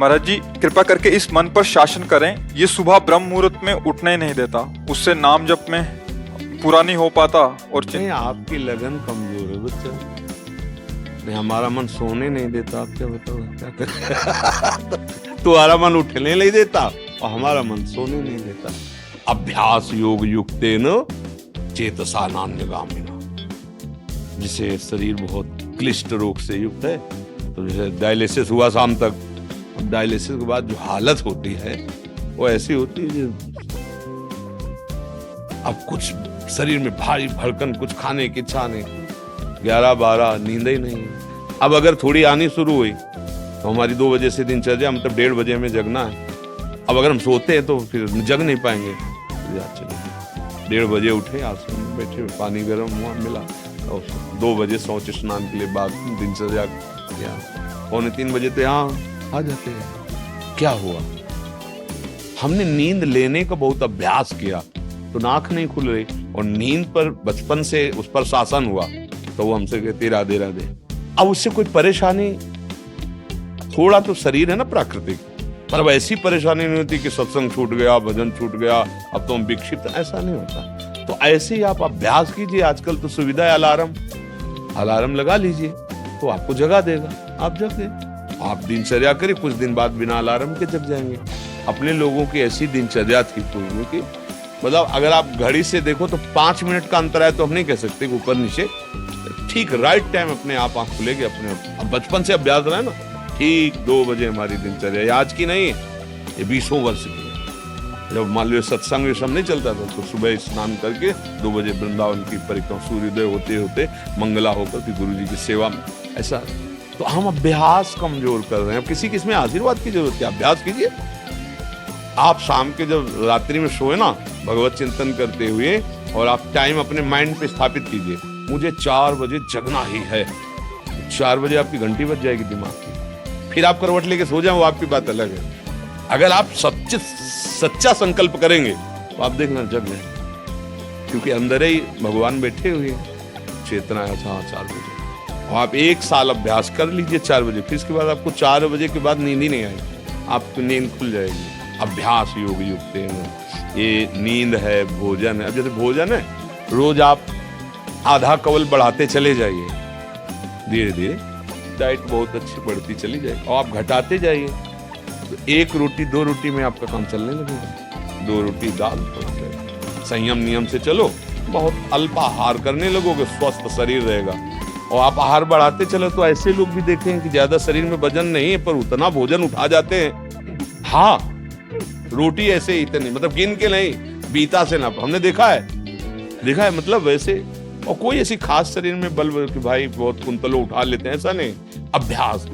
महाराज जी कृपा करके इस मन पर शासन करें, ये सुबह ब्रह्म मुहूर्त में उठने ही नहीं देता, उससे नाम जप में पूरा नहीं हो पाता। और नहीं, आपकी लगन कमजोर है बच्चा। नहीं, हमारा मन सोने नहीं देता, आप क्या बताओ क्या करें। तुम्हारा मन उठने नहीं देता और हमारा मन सोने नहीं देता। अभ्यास योग युक्तेन चेतसा नान्यगामिना। जिसे शरीर बहुत क्लिष्ट रोग से युक्त है, तो जैसे डायलिसिस हुआ शाम तक, अब डायलिसिस के बाद जो हालत होती है वो ऐसी होती है अब कुछ शरीर में भारी भड़कन, कुछ खाने की इच्छा नहीं, 11-12 नींद ही नहीं। अब अगर थोड़ी आनी शुरू हुई तो हमारी 2 बजे से दिनचर्या, मतलब 1:30 बजे हमें जगना है। अब अगर हम सोते हैं तो फिर जग नहीं पाएंगे। 1:30 बजे उठे, आसन में बैठे, पानी गर्म हुआ मिला, और 2 बजे शौच स्नान के लिए बाद दिनचर्या किया, 2:45 बजे तो यहाँ आ जाते हैं। क्या हुआ? हमने नींद लेने का बहुत अभ्यास किया तो आंख नहीं खुल रही, और नींद पर बचपन से उस पर शासन हुआ तो वो हमसे कहती राधे राधे। अब उससे कोई परेशानी, थोड़ा तो शरीर है ना प्राकृतिक, पर अब ऐसी परेशानी नहीं होती कि सत्संग छूट गया, भजन छूट गया, अब तो हम विक्षिप्त, ऐसा नहीं होता। तो ऐसे ही आप अभ्यास कीजिए। आजकल तो सुविधा है, अलार्म लगा लीजिए तो आपको जगा देगा, आप जग गए। आप दिनचर्या करिए, कुछ दिन बाद बिना अलार्म के जग जाएंगे। अपने लोगों की ऐसी दिनचर्या थी पूर्व की, मतलब अगर आप घड़ी से देखो तो 5 मिनट का अंतर है तो हम नहीं कह सकते कि ऊपर नीचे, ठीक राइट टाइम अपने आप आंख खुलेगी अपने आप। अब बचपन से अभ्यास रहा है ना, ठीक 2 बजे हमारी दिनचर्या, आज की नहीं है, ये 20 वर्ष की है। जब मान लो सत्संग ये सब नहीं चलता था तो सुबह स्नान करके 2 बजे वृंदावन की परिक्रमा, सूर्योदय होते होते मंगला होकर फिर गुरु जी की सेवा में, ऐसा। तो हम अभ्यास कमजोर कर रहे हैं। किसी किसमें आशीर्वाद की जरूरत है, अभ्यास कीजिए। आप शाम के जब रात्रि में सोए ना, भगवत चिंतन करते हुए, और आप टाइम अपने माइंड पे स्थापित कीजिए, मुझे 4 बजे जगना ही है। 4 बजे आपकी घंटी बज जाएगी दिमाग की, फिर आप करवट लेके सो जाओ, वो आपकी बात अलग है। अगर आप सच्चा संकल्प करेंगे तो आप देखना जग जाए, क्योंकि अंदर ही भगवान बैठे हुए हैं, चेतना है। 4 बजे और आप 1 साल अभ्यास कर लीजिए 4 बजे, फिर इसके बाद आपको 4 बजे के बाद नींद ही नहीं आएगी, आपकी नींद खुल जाएगी। अभ्यास योग युक्त है, ये नींद है, भोजन है। अब जैसे भोजन है, रोज आप आधा कवल बढ़ाते चले जाइए, धीरे धीरे डाइट बहुत अच्छी बढ़ती चली जाएगी, और आप घटाते जाइए तो 1 रोटी 2 रोटी में आपका काम चलने लगेगा। 2 रोटी दाल, संयम नियम से चलो, बहुत अल्प आहार करने लगोगे, स्वस्थ शरीर रहेगा। और आप आहार बढ़ाते चलो तो ऐसे लोग भी देखें कि ज्यादा शरीर में वजन नहीं है पर उतना भोजन उठा जाते हैं। हाँ, रोटी ऐसे इतनी, मतलब गिन के नहीं, बीता से ना, हमने देखा है मतलब वैसे। और कोई ऐसी खास शरीर में बल कि भाई बहुत कुंतलों उठा लेते हैं, ऐसा नहीं। अभ्यास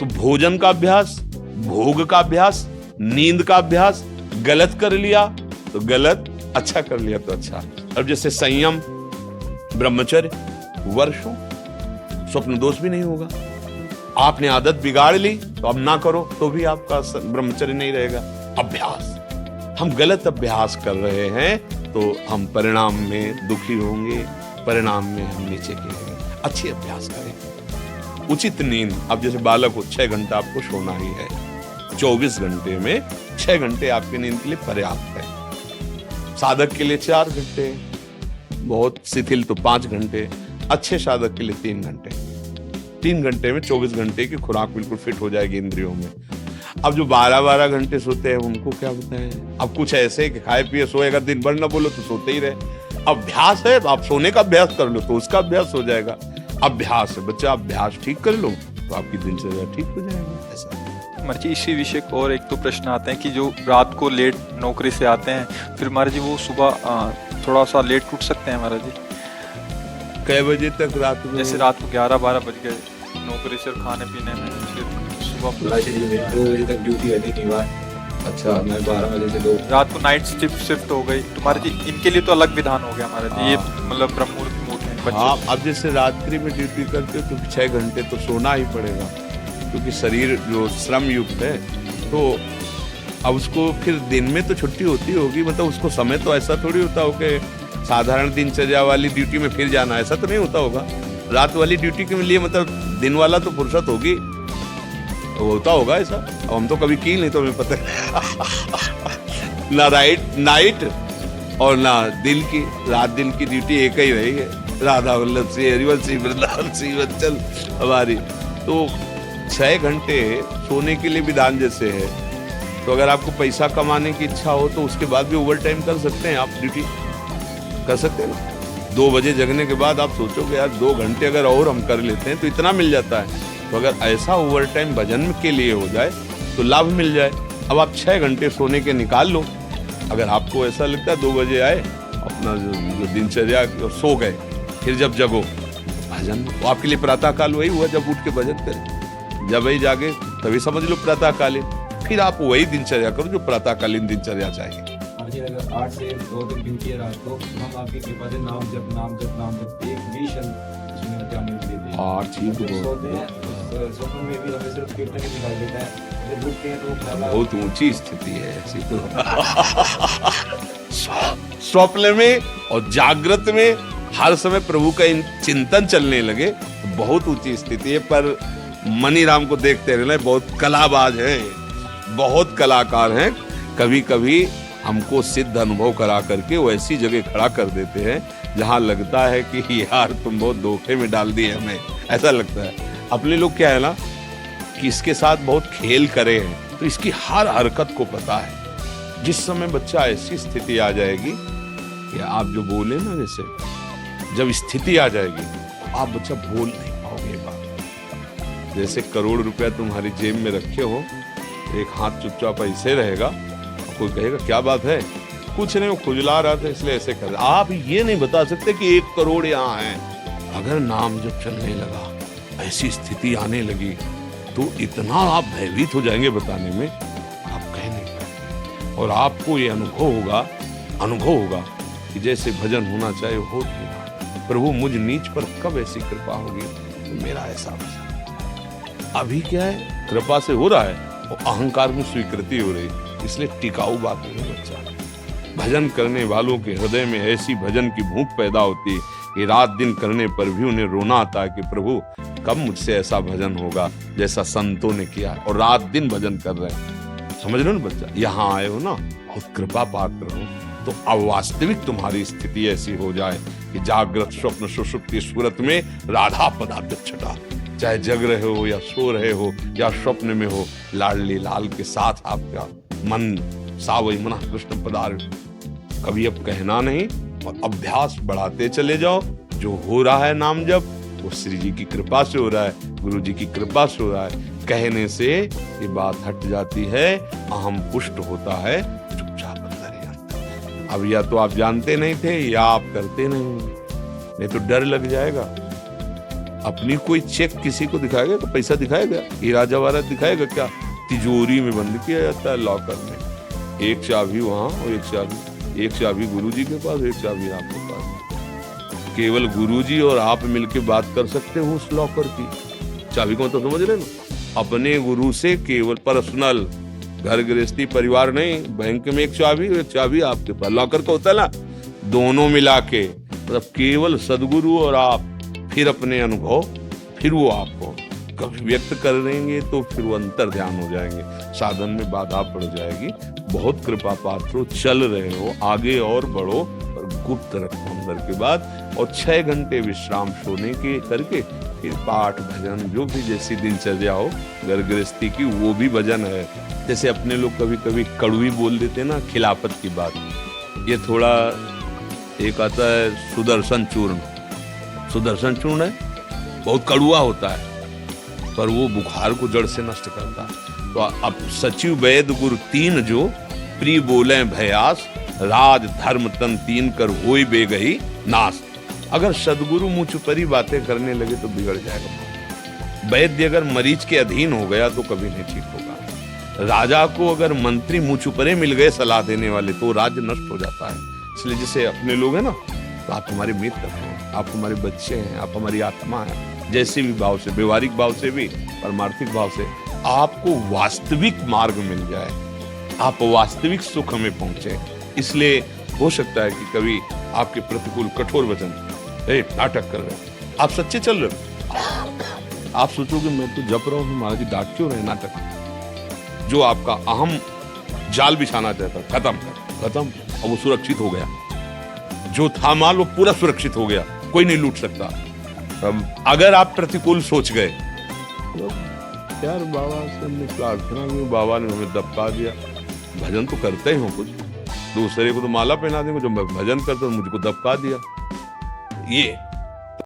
तो भोजन का अभ्यास, भोग का अभ्यास, नींद का अभ्यास। गलत कर लिया तो गलत, अच्छा कर लिया तो अच्छा। अब जैसे संयम, ब्रह्मचर्य, वर्षों, स्वप्न दोष भी नहीं होगा। आपने आदत बिगाड़ ली तो अब ना करो तो भी आपका ब्रह्मचर्य नहीं रहेगा। अभ्यास, हम गलत अभ्यास कर रहे हैं तो हम परिणाम में दुखी होंगे, परिणाम में हम नीचे गिरेंगे। अच्छी अभ्यास करें। उचित नींद, अब जैसे बालक को 6 घंटा आपको सोना ही है, 24 घंटे में 6 घंटे आपकी नींद के लिए पर्याप्त है। साधक के लिए 4 घंटे, बहुत शिथिल तो 5 घंटे, अच्छे साधक के लिए 3 घंटे। 3 घंटे में 24 घंटे की खुराक बिल्कुल फिट हो जाएगी इंद्रियों में। अब जो 12-12 घंटे सोते हैं उनको क्या बताएं। अब कुछ ऐसे कि खाए पिए सोए, अगर दिन भर ना बोलो तो सोते ही रहे। अभ्यास है, आप सोने का अभ्यास कर लो तो उसका अभ्यास हो जाएगा। अभ्यास है बच्चा, अभ्यास ठीक कर लो तो आपकी दिनचर्या ठीक हो जाएगी। ऐसा महाराज जी इसी विषय को और एक दो प्रश्न आते हैं कि जो रात को लेट नौकरी से आते हैं, फिर महाराज जी वो सुबह थोड़ा सा लेट उठ सकते हैं महाराज जी? कई बजे तक रात में? जैसे रात को 11-12 बज गए नौकरी से खाने पीने में, फिर सुबह 2 बजे तक ड्यूटी रहती थी बार। अच्छा, मैं 12 बजे से 2 रात को नाइट शिफ्ट हो गई तो महाराज जी इनके लिए तो अलग विधान हो गया महाराज जी। ये मतलब ब्रह्म मुहूर्त में उठे। हाँ, अब जैसे रात्रि में ड्यूटी करते हो तो 6 घंटे तो सोना ही पड़ेगा, क्योंकि शरीर जो श्रम युक्त है, तो अब उसको फिर दिन में तो छुट्टी होती होगी, मतलब उसको समय तो ऐसा थोड़ी होता हो कि साधारण दिनचर्या वाली ड्यूटी में फिर जाना, ऐसा तो नहीं होता होगा। रात वाली ड्यूटी के लिए मतलब दिन वाला तो फुर्सत होगी, तो होता होगा ऐसा। अब हम तो कभी की नहीं, तो हमें पता है। ना नाइट और ना दिन की, रात दिन की ड्यूटी एक ही रही है, राधा वल्लभ से हरिवंश सिंह वृंदावन सिंह वत्सल हमारी। तो 6 घंटे सोने के लिए विधान जैसे है। तो अगर आपको पैसा कमाने की इच्छा हो तो उसके बाद भी ओवर टाइम कर सकते हैं, आप ड्यूटी कर सकते हैं ना। 2 बजे जगने के बाद आप सोचोगे यार 2 घंटे अगर और हम कर लेते हैं तो इतना मिल जाता है। तो अगर ऐसा ओवर टाइम भजन के लिए हो जाए तो लाभ मिल जाए। अब आप 6 घंटे सोने के निकाल लो। अगर आपको ऐसा लगता है 2 बजे आए, अपना जो दिनचर्या सो गए, फिर जब जगो भजन, तो आपके लिए प्रातः काल वही हुआ जब उठ के भजन करें। जब वही जागे तभी समझ लो प्रातः कालीन, फिर आप वही दिनचर्या करो जो प्रातःकालीन दिनचर्या चाहिए। मुझे अगर 8 से 2 दिन ड्यूटी है रात को, हम आपकी कृपा से नाम जप एक भी क्षण उसमें जाने नहीं देते। हाँ ठीक है, सोते हैं, स्वप्न में भी हमें सिर्फ कीर्तन ही दिखाई देता है। जब उठते हैं तो बहुत ऊंची स्थिति है ऐसी तो। स्वप्न में और जागृत में हर समय प्रभु का चिंतन चलने लगे तो बहुत ऊंची स्थिति है। पर मनीराम को देखते रहना, बहुत कलाबाज हैं, बहुत कलाकार हैं। कभी कभी हमको सिद्ध अनुभव करा करके वो ऐसी जगह खड़ा कर देते हैं जहां लगता है कि यार तुम बहुत धोखे में डाल दिए हमें, ऐसा लगता है। अपने लोग क्या है ना कि इसके साथ बहुत खेल करे हैं, तो इसकी हर हरकत को पता है। जिस समय बच्चा ऐसी स्थिति आ जाएगी कि आप जो बोले ना, जैसे जब स्थिति आ जाएगी तो आप बच्चा बोल नहीं पाओगे बात। जैसे करोड़ रुपया तुम्हारी जेब में रखे हो, एक हाथ चुपचाप ऐसे रहेगा, कोई कहेगा क्या बात है, कुछ नहीं वो खुजला रहा था इसलिए ऐसे कर। आप ये नहीं बता सकते कि 1 करोड़ यहाँ है। अगर नाम जब चलने लगा, ऐसी स्थिति आने लगी, तो इतना आप भयभीत हो जाएंगे बताने में, आप कह नहीं पाएंगे। और आपको ये अनुभव होगा कि जैसे भजन होना चाहिए हो नहीं रहा। प्रभु मुझ नीच पर कब ऐसी कृपा होगी तो मेरा ऐसा भजन। अभी क्या है, कृपा से हो रहा है और अहंकार में स्वीकृति हो रही, इसलिए टिकाऊ बात नहीं बच्चा। भजन करने वालों के हृदय में ऐसी भजन की भूख पैदा होती है कि रात दिन करने पर भी उन्हें रोना आता है कि प्रभु कब मुझसे ऐसा भजन होगा जैसा संतों ने किया, और रात दिन भजन कर रहे हैं। समझ रहे हो ना बच्चा, यहाँ आए हो ना, बहुत कृपा पात्र हो, तो अवास्तविक तुम्हारी स्थिति ऐसी हो जाए कि जागृत स्वप्न सुषुप्ति सूरत में राधा पदार्थछटा, चाहे जग रहे हो या सो रहे हो या स्वप्न में हो, लाडली लाल के साथ आपका मन सावई मना कृष्ण पदार्थ। कभी अब कहना नहीं और अभ्यास बढ़ाते चले जाओ। जो हो रहा है नाम जप, वो श्री जी की कृपा से हो रहा है, गुरु जी की कृपा से हो रहा है। कहने से ये बात हट जाती है, अहम पुष्ट होता है, चुपचाप अंदर ही आता। अब या तो आप जानते नहीं थे या आप करते नहीं तो डर लग जाएगा। अपनी कोई चेक किसी को दिखाएगा तो पैसा दिखाएगा, हीरा जवाहरात दिखाएगा क्या? तिजोरी में बंद किया जाता है लॉकर में, एक चाबी वहां और एक चाबी गुरुजी के पास, एक चाबी आपके पास। केवल गुरुजी और आप मिलके बात कर सकते हो उस लॉकर की चाबी को, तो समझ रहे ना। अपने गुरु से केवल पर्सनल, घर गृहस्थी परिवार नहीं, बैंक में एक चाबी आपके पास, लॉकर का होता है ना, दोनों मिला के, मतलब केवल सदगुरु और आप, फिर अपने अनुभव, फिर वो आपको कभी व्यक्त कर देंगे तो फिर वो अंतर ध्यान हो जाएंगे, साधन में बाधा पड़ जाएगी। बहुत कृपा पात्र हो, चल रहे हो, आगे और बढ़ो, और गुप्त रखो अंदर के बाद, और 6 घंटे विश्राम सोने के करके फिर पाठ भजन जो भी जैसी दिनचर्या हो घर गृहस्थी की, वो भी भजन है। जैसे अपने लोग कभी कभी कड़वी बोल देते ना, खिलाफत की बात, ये थोड़ा एक आता है सुदर्शन चूर्ण है, बहुत कड़वा होता है पर वो बुखार को जड़ से नष्ट करता है। तो अब सचिव वैद गुरु 3 जो प्री बोले भयास, राज धर्म तन 3 कर होई बेगही नाश। अगर सदगुरु मुँह चुपरी बातें करने लगे तो बिगड़ जाएगा। वैद्य अगर मरीज के अधीन हो गया तो कभी नहीं ठीक होगा। राजा को अगर मंत्री मुँह चुपरे मिल गए सलाह देने वाले तो राज्य नष्ट हो जाता है। इसलिए जैसे अपने लोग हैं ना, तो आप हमारे मित्र हैं, आप हमारे बच्चे हैं, आप हमारी आत्मा है। जैसे भी भाव से, व्यवहारिक भाव से भी, परमार्थिक भाव से, आपको वास्तविक मार्ग मिल जाए, आप वास्तविक सुख में पहुंचे। इसलिए हो सकता है कि कभी आपके प्रतिकूल कठोर वचन, नाटक कर रहे हो, आप सच्चे चल रहे हो, आप सोचोगे मैं तो जप रहा हूँ, महाराज जी डांट क्यों रहे, नाटक। जो आपका अहम जाल बिछाना चाहता, खत्म, और वो सुरक्षित हो गया। जो था माल वो पूरा सुरक्षित हो गया, कोई नहीं लूट सकता। अब अगर आप प्रतिकूल सोच गए तो यार बाबा से हमने प्रार्थना की, बाबा ने हमें दबका दिया। भजन तो करते ही हो, कुछ दूसरे को तो माला पहना देंगे, जो भजन करते मुझको दबका दिया। ये